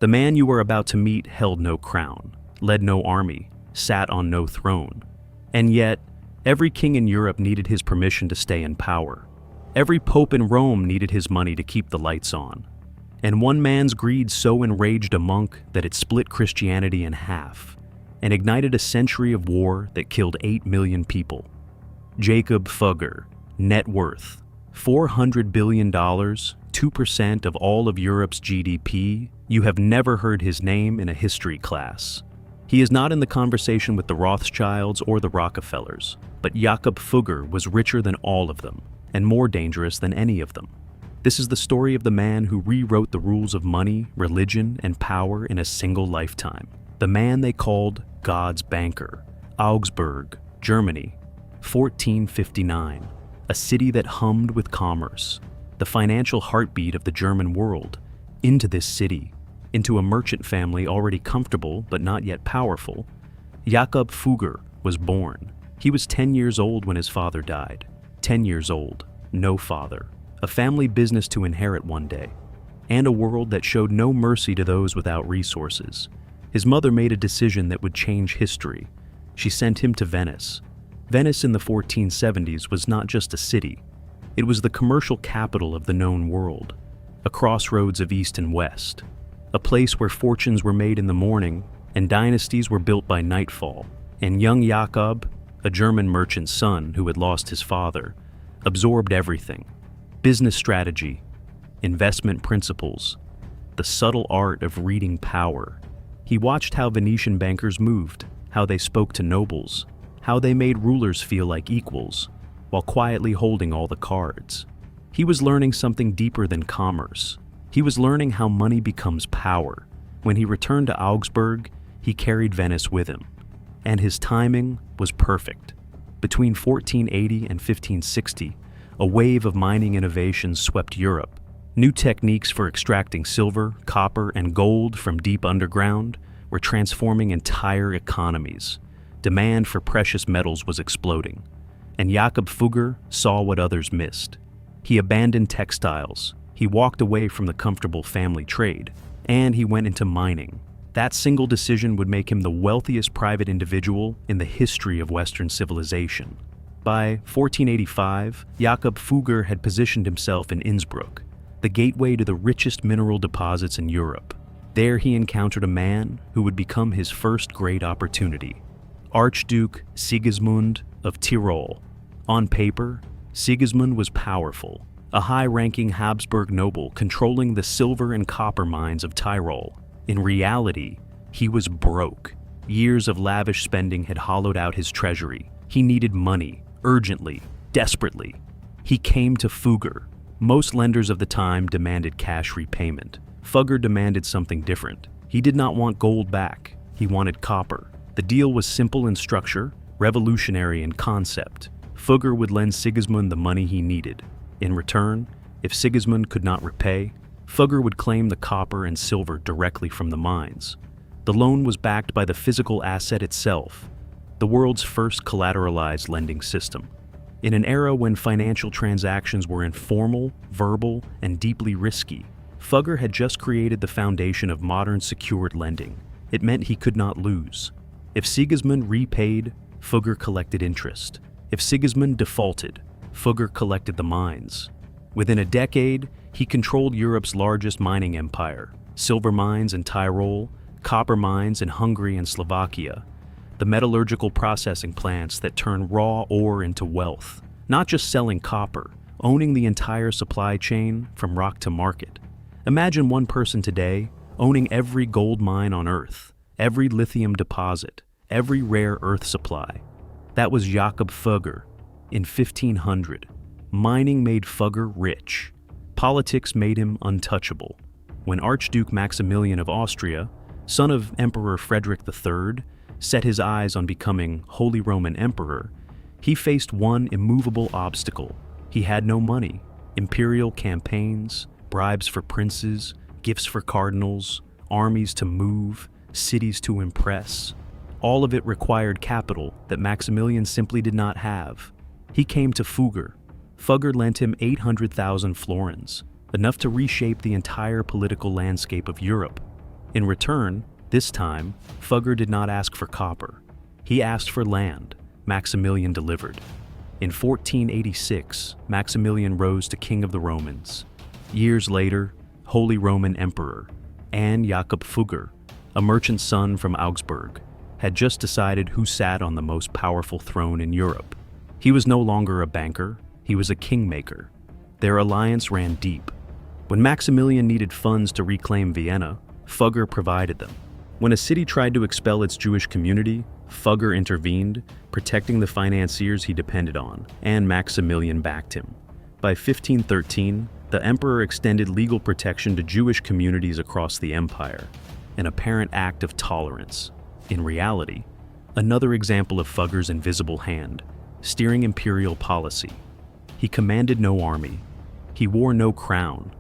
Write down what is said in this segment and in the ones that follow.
The man you were about to meet held no crown, led no army, sat on no throne. And yet, every king in Europe needed his permission to stay in power. Every pope in Rome needed his money to keep the lights on. And one man's greed so enraged a monk that it split Christianity in half and ignited a century of war that killed 8 million people. Jakob Fugger, net worth $400 billion, 2% of all of Europe's GDP. You have never heard his name in a history class. He is not in the conversation with the Rothschilds or the Rockefellers, but Jakob Fugger was richer than all of them and more dangerous than any of them. This is the story of the man who rewrote the rules of money, religion, and power in a single lifetime. The man they called God's banker. Augsburg, Germany, 1459. A city that hummed with commerce. The financial heartbeat of the German world. Into this city, into a merchant family already comfortable but not yet powerful, Jakob Fugger was born. He was 10 years old when his father died. 10 years old, no father. A family business to inherit one day, and a world that showed no mercy to those without resources. His mother made a decision that would change history. She sent him to Venice. Venice in the 1470s was not just a city. It was the commercial capital of the known world, a crossroads of East and West, a place where fortunes were made in the morning and dynasties were built by nightfall. And young Jakob, a German merchant's son who had lost his father, absorbed everything. Business strategy, investment principles, the subtle art of reading power. He watched how Venetian bankers moved, how they spoke to nobles, how they made rulers feel like equals, while quietly holding all the cards. He was learning something deeper than commerce. He was learning how money becomes power. When he returned to Augsburg, he carried Venice with him. And his timing was perfect. Between 1480 and 1560, a wave of mining innovations swept Europe. New techniques for extracting silver, copper, and gold from deep underground were transforming entire economies. Demand for precious metals was exploding, and Jakob Fugger saw what others missed. He abandoned textiles, he walked away from the comfortable family trade, and he went into mining. That single decision would make him the wealthiest private individual in the history of Western civilization. By 1485, Jakob Fugger had positioned himself in Innsbruck, the gateway to the richest mineral deposits in Europe. There he encountered a man who would become his first great opportunity, Archduke Sigismund of Tyrol. On paper, Sigismund was powerful, a high-ranking Habsburg noble controlling the silver and copper mines of Tyrol. In reality, he was broke. Years of lavish spending had hollowed out his treasury. He needed money. Urgently, desperately. He came to Fugger. Most lenders of the time demanded cash repayment. Fugger demanded something different. He did not want gold back. He wanted copper. The deal was simple in structure, revolutionary in concept. Fugger would lend Sigismund the money he needed. In return, if Sigismund could not repay, Fugger would claim the copper and silver directly from the mines. The loan was backed by the physical asset itself, the world's first collateralized lending system. In an era when financial transactions were informal, verbal, and deeply risky, Fugger had just created the foundation of modern secured lending. It meant he could not lose. If Sigismund repaid, Fugger collected interest. If Sigismund defaulted, Fugger collected the mines. Within a decade, he controlled Europe's largest mining empire, silver mines in Tyrol, copper mines in Hungary and Slovakia, the metallurgical processing plants that turn raw ore into wealth, not just selling copper, owning the entire supply chain from rock to market. Imagine one person today owning every gold mine on Earth, every lithium deposit, every rare earth supply. That was Jakob Fugger in 1500. Mining made Fugger rich. Politics made him untouchable. When Archduke Maximilian of Austria, son of Emperor Frederick III, set his eyes on becoming Holy Roman Emperor, he faced one immovable obstacle. He had no money. Imperial campaigns, bribes for princes, gifts for cardinals, armies to move, cities to impress. All of it required capital that Maximilian simply did not have. He came to Fugger. Fugger lent him 800,000 florins, enough to reshape the entire political landscape of Europe. In return, this time, Fugger did not ask for copper. He asked for land. Maximilian delivered. In 1486, Maximilian rose to King of the Romans. Years later, Holy Roman Emperor, and Jakob Fugger, a merchant son from Augsburg, had just decided who sat on the most powerful throne in Europe. He was no longer a banker, he was a kingmaker. Their alliance ran deep. When Maximilian needed funds to reclaim Vienna, Fugger provided them. When a city tried to expel its Jewish community, Fugger intervened, protecting the financiers he depended on, and Maximilian backed him. By 1513, the emperor extended legal protection to Jewish communities across the empire, an apparent act of tolerance. In reality, another example of Fugger's invisible hand, steering imperial policy. He commanded no army. He wore no crown.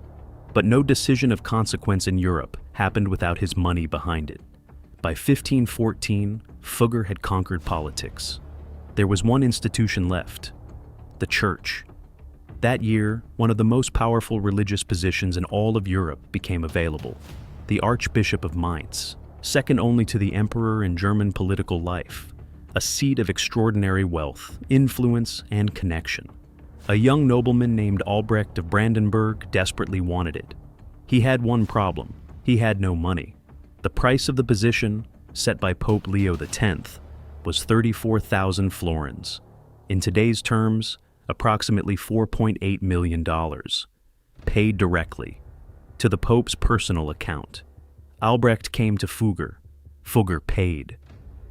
But no decision of consequence in Europe happened without his money behind it. By 1514, Fugger had conquered politics. There was one institution left: the church. That year, one of the most powerful religious positions in all of Europe became available: the Archbishop of Mainz, second only to the emperor in German political life, a seat of extraordinary wealth, influence, and connection. A young nobleman named Albrecht of Brandenburg desperately wanted it. He had one problem: he had no money. The price of the position, set by Pope Leo X, was 34,000 florins. In today's terms, approximately $4.8 million, paid directly to the Pope's personal account. Albrecht came to Fugger. Fugger paid.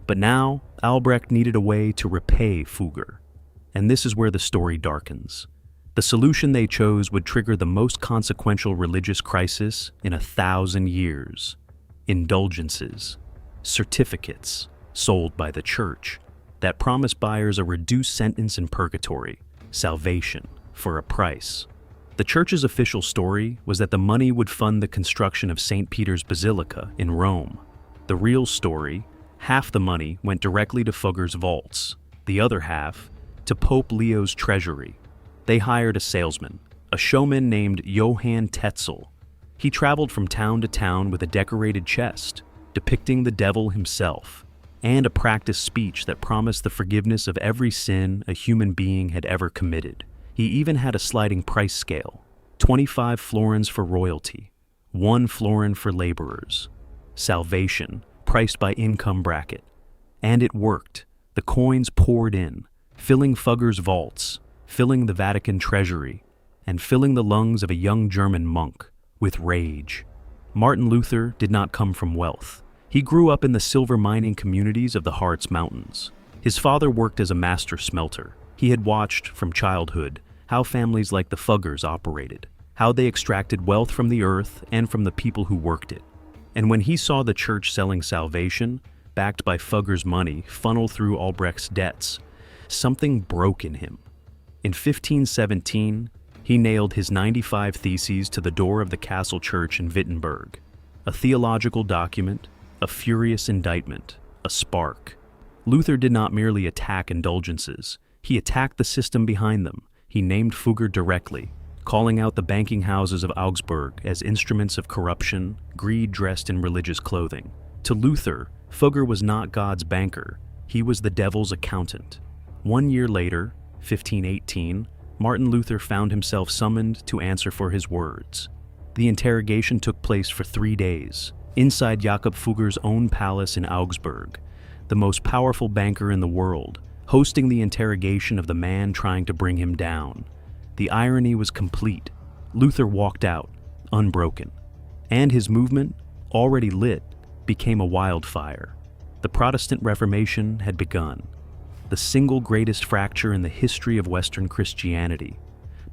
But now, Albrecht needed a way to repay Fugger. And this is where the story darkens. The solution they chose would trigger the most consequential religious crisis in 1,000 years. Indulgences, certificates sold by the church that promise buyers a reduced sentence in purgatory, salvation for a price. The church's official story was that the money would fund the construction of St. Peter's Basilica in Rome. The real story: half the money went directly to Fugger's vaults, the other half to Pope Leo's treasury. They hired a salesman, a showman named Johann Tetzel. He traveled from town to town with a decorated chest, depicting the devil himself, and a practiced speech that promised the forgiveness of every sin a human being had ever committed. He even had a sliding price scale: 25 florins for royalty, 1 florin for laborers. Salvation, priced by income bracket. And it worked. The coins poured in, filling Fugger's vaults, filling the Vatican treasury, and filling the lungs of a young German monk with rage. Martin Luther did not come from wealth. He grew up in the silver mining communities of the Harz Mountains. His father worked as a master smelter. He had watched, from childhood, how families like the Fuggers operated, how they extracted wealth from the earth and from the people who worked it. And when he saw the church selling salvation, backed by Fugger's money, funnel through Albrecht's debts, something broke in him. In 1517, he nailed his 95 Theses to the door of the castle church in Wittenberg. A theological document, a furious indictment, a spark. Luther did not merely attack indulgences. He attacked the system behind them. He named Fugger directly, calling out the banking houses of Augsburg as instruments of corruption, greed dressed in religious clothing. To Luther, Fugger was not God's banker. He was the devil's accountant. 1 year later, 1518, Martin Luther found himself summoned to answer for his words. The interrogation took place for 3 days, inside Jakob Fugger's own palace in Augsburg, the most powerful banker in the world, hosting the interrogation of the man trying to bring him down. The irony was complete. Luther walked out, unbroken, and his movement, already lit, became a wildfire. The Protestant Reformation had begun, the single greatest fracture in the history of Western Christianity,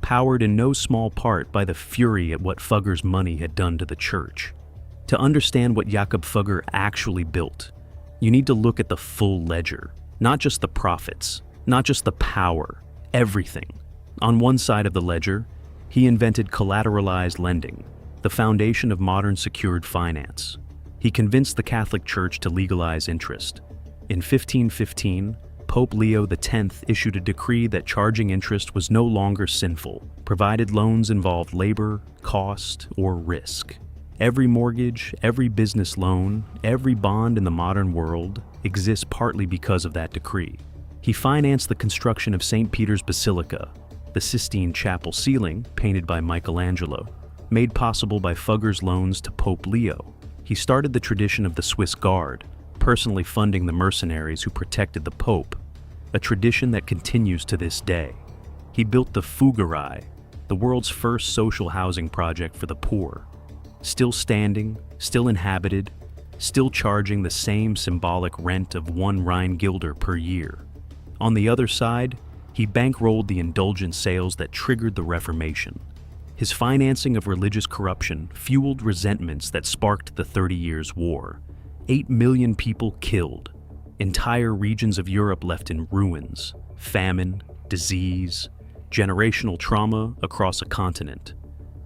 powered in no small part by the fury at what Fugger's money had done to the church. To understand what Jakob Fugger actually built, you need to look at the full ledger, not just the profits, not just the power, everything. On one side of the ledger, he invented collateralized lending, the foundation of modern secured finance. He convinced the Catholic Church to legalize interest. In 1515, Pope Leo X issued a decree that charging interest was no longer sinful, provided loans involved labor, cost, or risk. Every mortgage, every business loan, every bond in the modern world exists partly because of that decree. He financed the construction of St. Peter's Basilica, the Sistine Chapel ceiling, painted by Michelangelo, made possible by Fugger's loans to Pope Leo. He started the tradition of the Swiss Guard, personally funding the mercenaries who protected the Pope, a tradition that continues to this day. He built the Fuggerei, the world's first social housing project for the poor. Still standing, still inhabited, still charging the same symbolic rent of 1 Rhine guilder per year. On the other side, he bankrolled the indulgence sales that triggered the Reformation. His financing of religious corruption fueled resentments that sparked the 30 Years' War. 8 million people killed, entire regions of Europe left in ruins, famine, disease, generational trauma across a continent.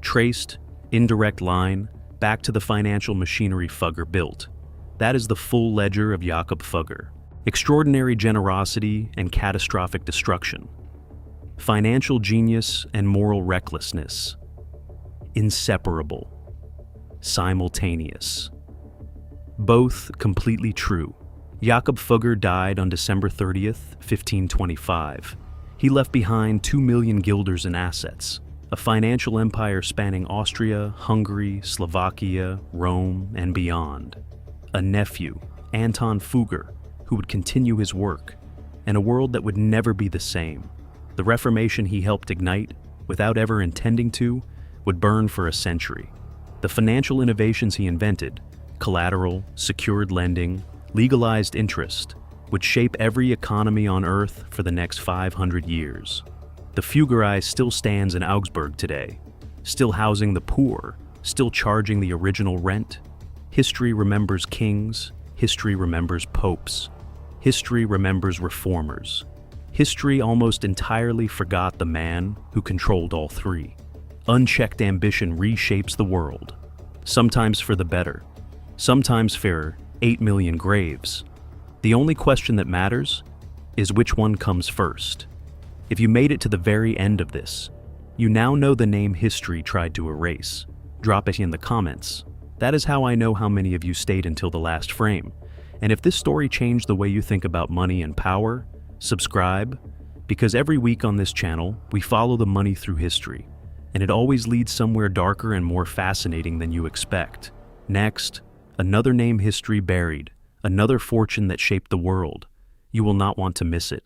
Traced, indirect line, back to the financial machinery Fugger built. That is the full ledger of Jakob Fugger. Extraordinary generosity and catastrophic destruction. Financial genius and moral recklessness. Inseparable. Simultaneous. Both completely true. Jakob Fugger died on December 30th, 1525. He left behind 2 million guilders in assets, a financial empire spanning Austria, Hungary, Slovakia, Rome, and beyond. A nephew, Anton Fugger, who would continue his work, and a world that would never be the same. The Reformation he helped ignite, without ever intending to, would burn for a century. The financial innovations he invented, collateral, secured lending, legalized interest, would shape every economy on Earth for the next 500 years. The Fuggerei still stands in Augsburg today, still housing the poor, still charging the original rent. History remembers kings, history remembers popes, history remembers reformers. History almost entirely forgot the man who controlled all three. Unchecked ambition reshapes the world, sometimes for the better, sometimes for 8 million graves. The only question that matters is which one comes first. If you made it to the very end of this, you now know the name history tried to erase. Drop it in the comments. That is how I know how many of you stayed until the last frame. And if this story changed the way you think about money and power, subscribe, because every week on this channel, we follow the money through history, and it always leads somewhere darker and more fascinating than you expect. Next, another name history buried, another fortune that shaped the world. You will not want to miss it.